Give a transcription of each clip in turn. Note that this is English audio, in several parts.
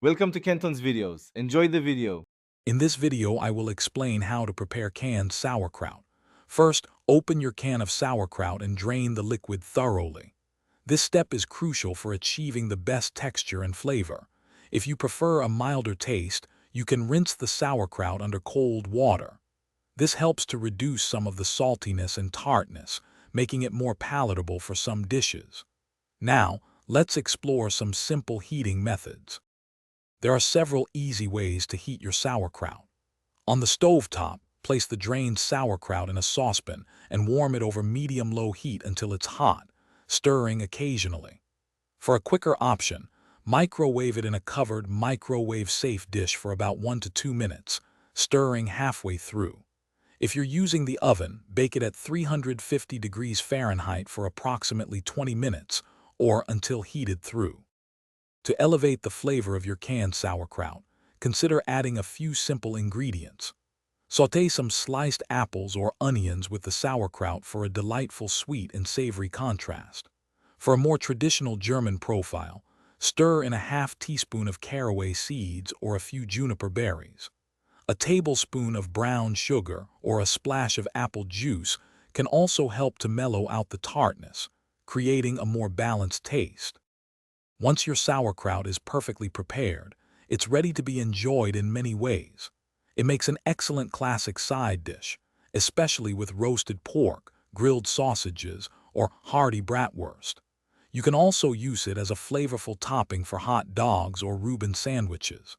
Welcome to Kenton's videos. Enjoy the video. In this video, I will explain how to prepare canned sauerkraut. First, open your can of sauerkraut and drain the liquid thoroughly. This step is crucial for achieving the best texture and flavor. If you prefer a milder taste, you can rinse the sauerkraut under cold water. This helps to reduce some of the saltiness and tartness, making it more palatable for some dishes. Now, let's explore some simple heating methods. There are several easy ways to heat your sauerkraut. On the stovetop, place the drained sauerkraut in a saucepan and warm it over medium-low heat until it's hot, stirring occasionally. For a quicker option, microwave it in a covered microwave-safe dish for about 1 to 2 minutes, stirring halfway through. If you're using the oven, bake it at 350 degrees Fahrenheit for approximately 20 minutes or until heated through. To elevate the flavor of your canned sauerkraut, consider adding a few simple ingredients. Sauté some sliced apples or onions with the sauerkraut for a delightful sweet and savory contrast. For a more traditional German profile, stir in a half teaspoon of caraway seeds or a few juniper berries. A tablespoon of brown sugar or a splash of apple juice can also help to mellow out the tartness, creating a more balanced taste. Once your sauerkraut is perfectly prepared, it's ready to be enjoyed in many ways. It makes an excellent classic side dish, especially with roasted pork, grilled sausages, or hearty bratwurst. You can also use it as a flavorful topping for hot dogs or Reuben sandwiches.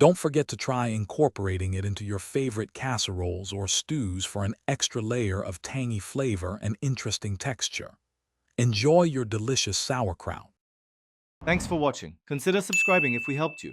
Don't forget to try incorporating it into your favorite casseroles or stews for an extra layer of tangy flavor and interesting texture. Enjoy your delicious sauerkraut. Thanks for watching. Consider subscribing if we helped you.